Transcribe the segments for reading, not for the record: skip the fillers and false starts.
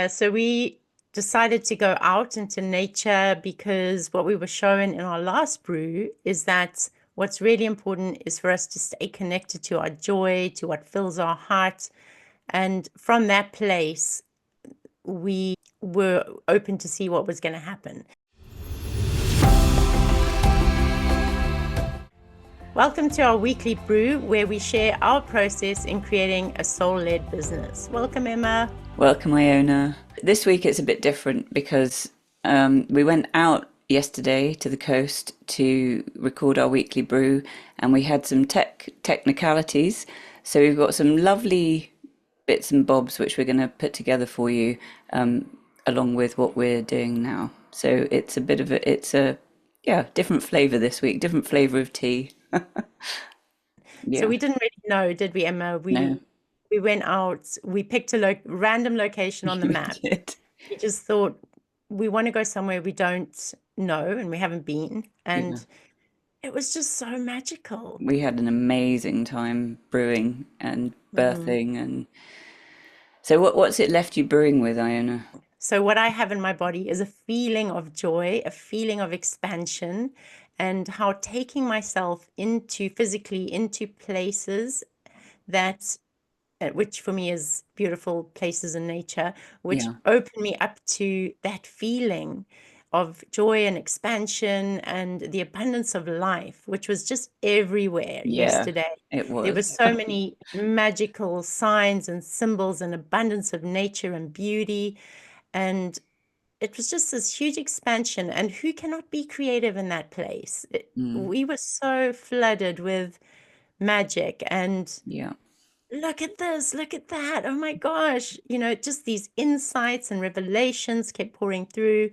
So we decided to go out into nature because what we were shown in our last brew is that what's really important is for us to stay connected to our joy, to what fills our heart. And from that place, we were open to see what was going to happen. Welcome to our weekly brew, where we share our process in creating a soul-led business. Welcome, Emma. Welcome, Iona. This week it's a bit different because we went out yesterday to the coast to record our weekly brew, and we had some technicalities. So we've got some lovely bits and bobs which we're going to put together for you, along with what we're doing now. So it's a bit of a different flavor this week, different flavor of tea. So Yeah, we didn't really know, did we, Emma? no, We went out, we picked a random location on the we map. did. We just thought we want to go somewhere we don't know and we haven't been. Yeah. And it was just so magical. We had an amazing time brewing and Mm. birthing. And so what's it left you brewing with, Iona? So what I have in my body is a feeling of joy, a feeling of expansion, and how taking myself physically into places that which for me is beautiful places in nature, which Yeah, open me up to that feeling of joy and expansion and the abundance of life, which was just everywhere yeah, yesterday. it There were was. so many magical signs and symbols and abundance of nature and beauty. And it was just this huge expansion. And who cannot be creative in that place? Mm, We were so flooded with magic and yeah, look at this, look at that. Oh my gosh. Just these insights and revelations kept pouring through.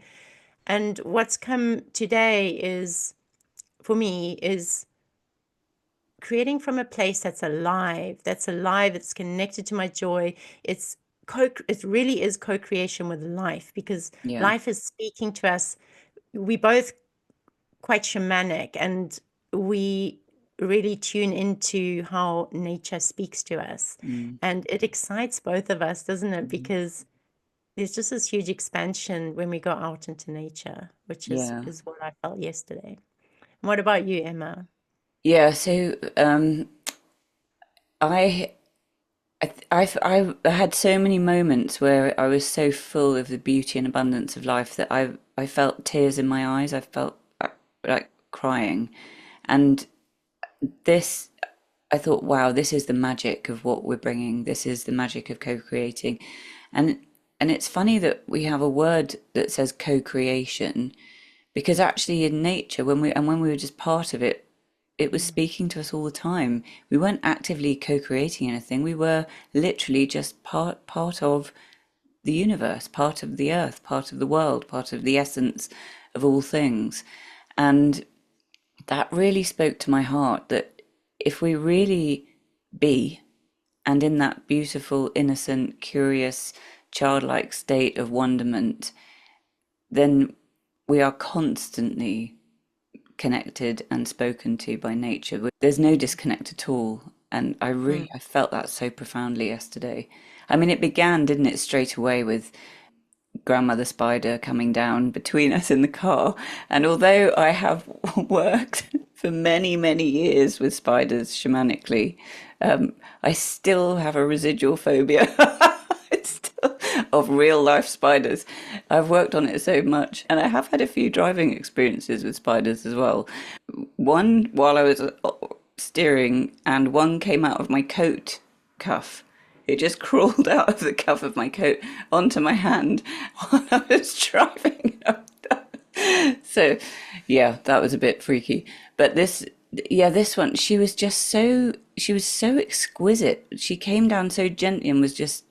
And what's come today for me, is creating from a place that's alive, it's connected to my joy. It really is co-creation with life, because yeah, life is speaking to us. We both quite shamanic, and we really tune into how nature speaks to us. mm, And it excites both of us, doesn't it? mm, Because there's just this huge expansion when we go out into nature, which is yeah, is what I felt yesterday. What about you, Emma? yeah. So I, I had so many moments where I was so full of the beauty and abundance of life that I felt tears in my eyes. I felt like crying, and this I thought, wow, this is the magic of what we're bringing. This is the magic of co-creating. And and it's funny that we have a word that says co-creation, because actually in nature, when we were just part of it, it was Mm. speaking to us all the time. We weren't actively co-creating anything. We were literally just part of the universe, part of the earth, part of the world, part of the essence of all things. And that really spoke to my heart, that if we really be, and in that beautiful, innocent, curious, childlike state of wonderment, then we are constantly connected and spoken to by nature. There's no disconnect at all. And Mm. I felt that so profoundly yesterday. I mean, it began, didn't it, straight away with grandmother spider coming down between us in the car. And although I have worked for many, many years with spiders shamanically, I still have a residual phobia. It's still of real life spiders. I've worked on it so much, and I have had a few driving experiences with spiders as well. One while I was steering, and one came out of my coat cuff. It just crawled out of the cuff of my coat onto my hand while I was driving. So, yeah, that was a bit freaky. But this one, she was so exquisite. She came down so gently and was just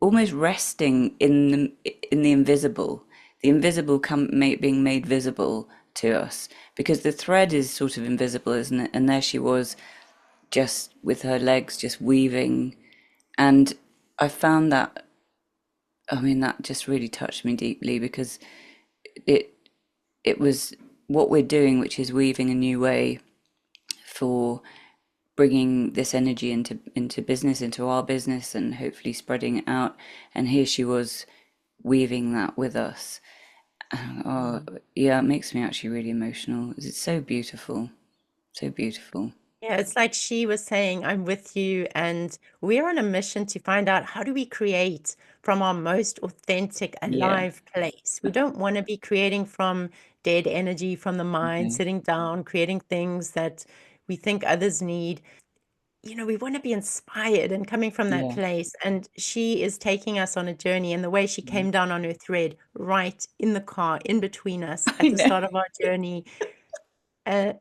almost resting in the invisible being made visible to us, because the thread is sort of invisible, isn't it? And there she was, just with her legs just weaving, and I found that, I mean, that just really touched me deeply, because it it was what we're doing, which is weaving a new way for bringing this energy into business, into our business, and hopefully spreading it out. And here she was, weaving that with us. Oh, yeah, it makes me actually really emotional. It's so beautiful, so beautiful. Yeah, it's like she was saying, I'm with you, and we're on a mission to find out how do we create from our most authentic, Yeah, alive place. We don't want to be creating from dead energy from the mind, no, sitting down, creating things that we think others need. We want to be inspired and coming from that yeah, place. And she is taking us on a journey. And the way she yeah. came down on her thread, right in the car, in between us I at the know. start of our journey, uh,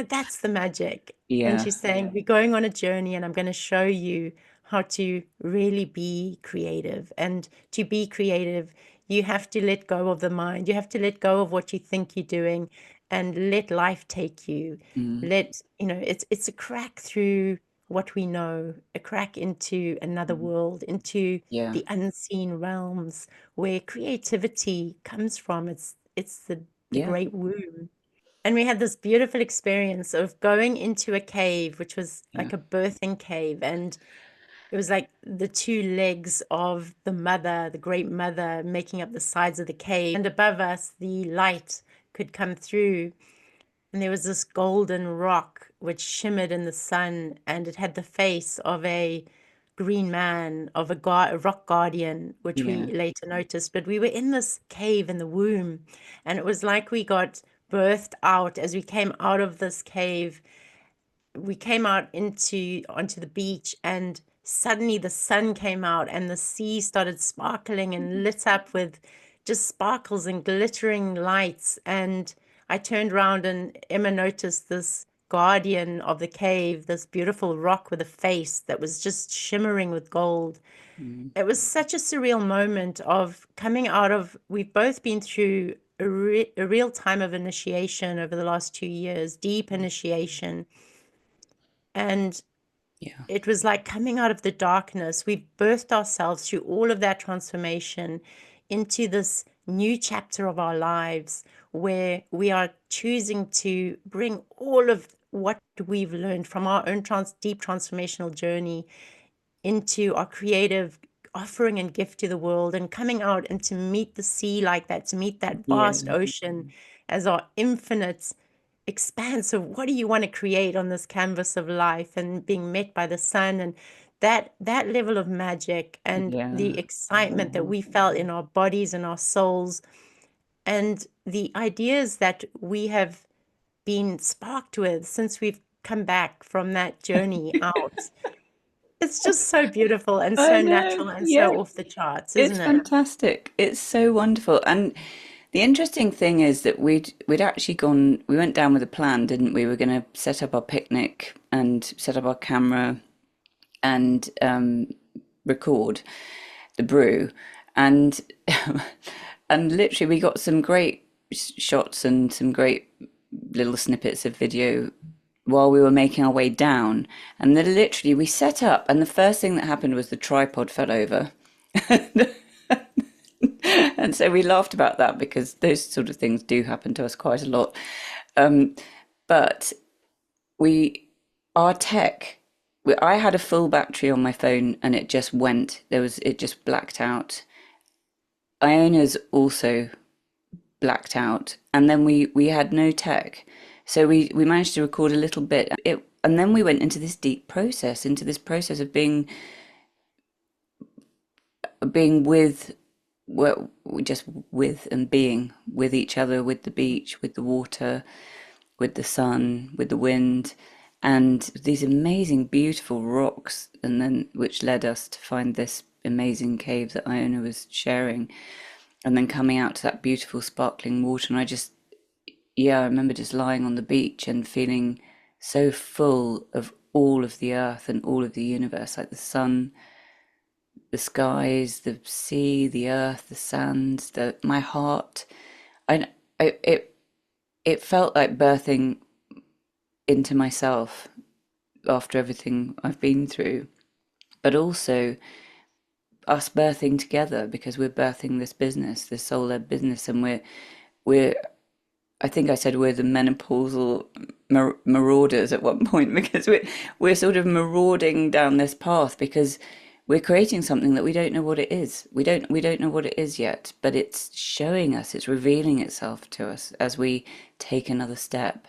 that's the magic. And Yeah, she's saying, we're going on a journey, and I'm going to show you how to really be creative. And to be creative, you have to let go of the mind. You have to let go of what you think you're doing and let life take you. mm, It's a crack through what we know, a crack into another mm, world, into yeah, the unseen realms where creativity comes from. It's the yeah, great womb. And we had this beautiful experience of going into a cave, which was yeah, like a birthing cave. And it was like the two legs of the mother, the great mother, making up the sides of the cave. And above us, the light could come through. And there was this golden rock which shimmered in the sun, and it had the face of a green man, of a rock guardian, which we yeah. later noticed. But we were in this cave in the womb, and it was like we got birthed out as we came out of this cave. We came out into onto the beach, and suddenly the sun came out and the sea started sparkling and lit up with just sparkles and glittering lights. And I turned around, and Emma noticed this guardian of the cave, this beautiful rock with a face that was just shimmering with gold. Mm, It was such a surreal moment of coming out of, we've both been through a real time of initiation over the last 2 years, deep initiation. And yeah, it was like coming out of the darkness. We've birthed ourselves through all of that transformation into this new chapter of our lives where we are choosing to bring all of what we've learned from our own deep transformational journey into our creative offering and gift to the world, and coming out and to meet the sea like that, to meet that yeah, vast ocean as our infinite expanse of what do you want to create on this canvas of life, and being met by the sun, and that level of magic and the yeah, excitement that we felt in our bodies and our souls, and the ideas that we have been sparked with since we've come back from that journey out. It's just so beautiful and I so know. natural and Yeah, so off the charts, it's isn't it? fantastic. It's so wonderful. And the interesting thing is that we'd actually gone. We went down with a plan, didn't we? We were going to set up our picnic and set up our camera and record the brew, and and literally we got some great shots and some great little snippets of video while we were making our way down. And then literally we set up, and the first thing that happened was the tripod fell over. And so we laughed about that because those sort of things do happen to us quite a lot. But we, our tech, I had a full battery on my phone and it just went. It just blacked out. Iona's also blacked out, and then we had no tech, so we managed to record a little bit. And then we went into this deep process, into this process of being with, well, just with and being with each other, with the beach, with the water, with the sun, with the wind, and these amazing, beautiful rocks, and then which led us to find this amazing cave that Iona was sharing, and then coming out to that beautiful, sparkling water. And yeah, I remember just lying on the beach and feeling so full of all of the earth and all of the universe, like the sun, the skies, the sea, the earth, the sands, my heart. And it felt like birthing into myself after everything I've been through, but also us birthing together because we're birthing this business, this soul-led business, and we're I think I said we're the menopausal marauders at one point because we're sort of marauding down this path because we're creating something that we don't know what it is. We don't know what it is yet, but it's showing us, it's revealing itself to us as we take another step.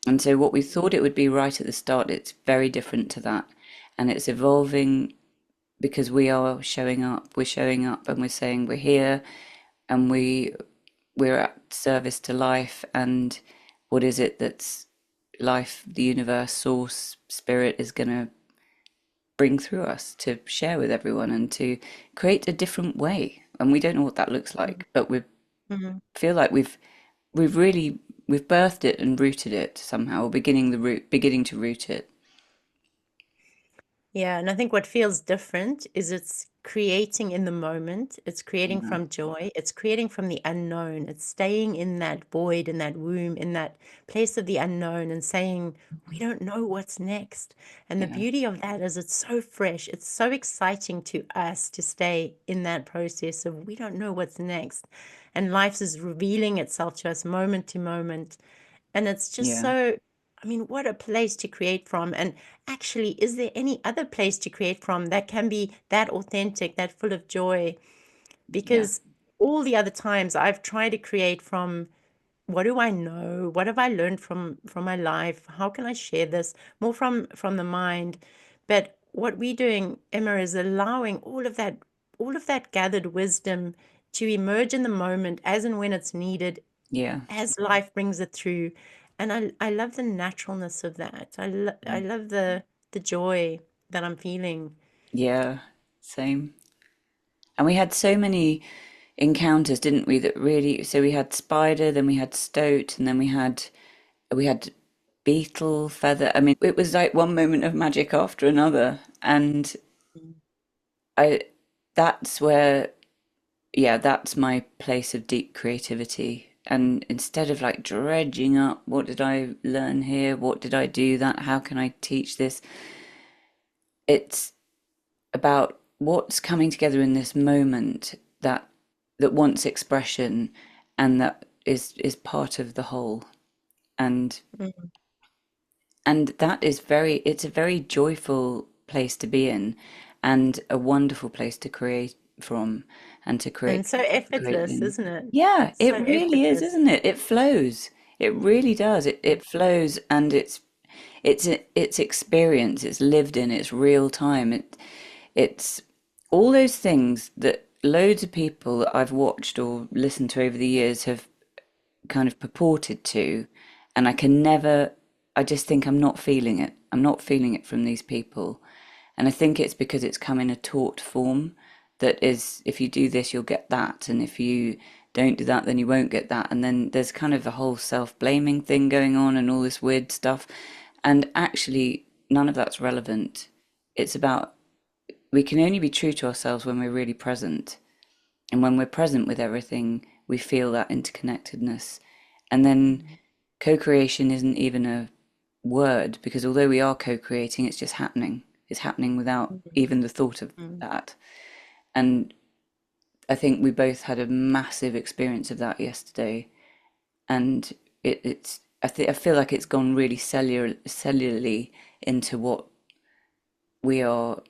And so what we thought it would be right at the start, it's very different to that. And it's evolving because we are showing up. We're showing up and we're saying we're here and we're at service to life. And what is it that's life, the universe, source, spirit is going to bring through us to share with everyone and to create a different way. And we don't know what that looks like, but we Mhm. feel like we've really we've birthed it and rooted it somehow, or beginning to root it. Yeah, and I think what feels different is it's creating in the moment, it's creating Yeah, from joy, it's creating from the unknown, it's staying in that void, in that womb, in that place of the unknown and saying, we don't know what's next. And the yeah, beauty of that is it's so fresh, it's so exciting to us to stay in that process of we don't know what's next. And life is revealing itself to us moment to moment. And it's just yeah, so, I mean, what a place to create from. And actually, is there any other place to create from that can be that authentic, that full of joy? yeah, Because all the other times I've tried to create from what do I know? What have I learned from my life? How can I share this more from the mind? But what we're doing, Emma, is allowing all of that gathered wisdom to emerge in the moment as and when it's needed yeah, as life brings it through. And I love the naturalness of that. I love the joy that I'm feeling. yeah. Same. And we had so many encounters, didn't we? That really. So we had spider, then we had stoat, and then we had beetle, feather. I mean, it was like one moment of magic after another, and Mm. I. That's where, yeah, that's my place of deep creativity. And instead of like dredging up, what did I learn here? What did I do that? How can I teach this? It's about what's coming together in this moment that wants expression and that is part of the whole. And Mm. and that is it's a very joyful place to be in and a wonderful place to create from and to And so create effortless, in. isn't it? Yeah, So it really is, effortless. isn't it? It flows. It really does. It flows and it's experience, it's lived in, it's real time. It's all those things that loads of people that I've watched or listened to over the years have kind of purported to, and I can never, I just think I'm not feeling it. I'm not feeling it from these people. And I think it's because it's come in a taught form that is, if you do this, you'll get that. And if you don't do that, then you won't get that. And then there's kind of a whole self-blaming thing going on and all this weird stuff. And actually, none of that's relevant. It's about, we can only be true to ourselves when we're really present. And when we're present with everything, we feel that interconnectedness. And then Mm. co creation isn't even a word because although we are co creating, it's just happening. It's happening without Mm. even the thought of Mm. that. And I think we both had a massive experience of that yesterday. And I feel like it's gone really cellularly into what we are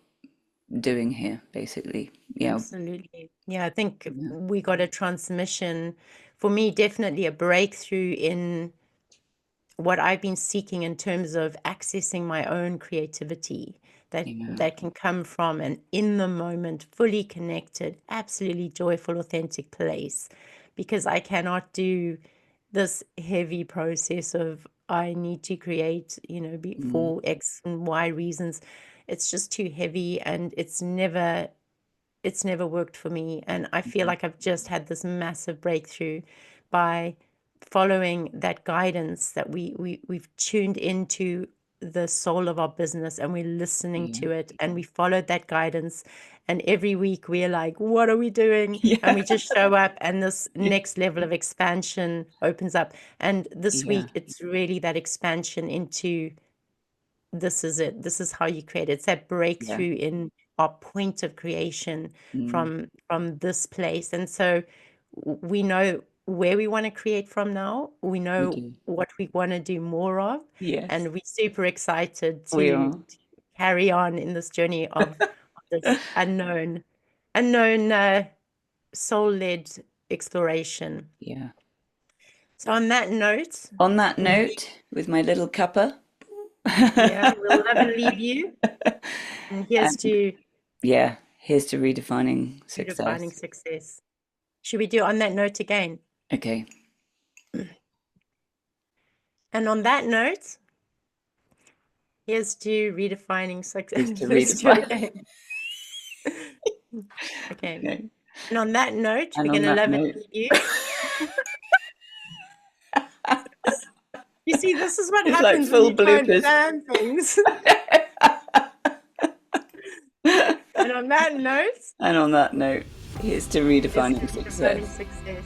doing here, basically. Yeah. Absolutely. Yeah, I think Yeah. we got a transmission. For me, definitely a breakthrough in what I've been seeking in terms of accessing my own creativity Yeah. that can come from an in the moment, fully connected, absolutely joyful, authentic place. Because I cannot do this heavy process of I need to create, Mm. for X and Y reasons. It's just too heavy and it's never worked for me. And I feel like I've just had this massive breakthrough by following that guidance that we've tuned into the soul of our business and we're listening Yeah. to it and we followed that guidance. And every week we're like, what are we doing? And Yeah. we just show up and this Yeah. next level of expansion opens up. And this Yeah. week it's really that expansion into this is it. This is how you create. It's that Yeah. breakthrough in our point of creation Mm. from this place. And so we know where we want to create from now. We We know do. what we want to do more of, Yes, and we're super excited we to are. carry on in this journey of this unknown soul-led exploration. Yeah. So on that note, On that we, note, with my little cuppa, yeah, we'll love and leave you. And here's and to yeah, here's to redefining redefining success. success. Should we do on that note again? Okay, And on that note, here's to redefining here's success. to Let's do it redefine. again. Okay. Okay. And on that note, And we're on going to that love and note, leave you. You see, this is what it's like happens when full you try and bloopers. plan things. And on that note, And on that note, here's to here's to redefining redefining success. success.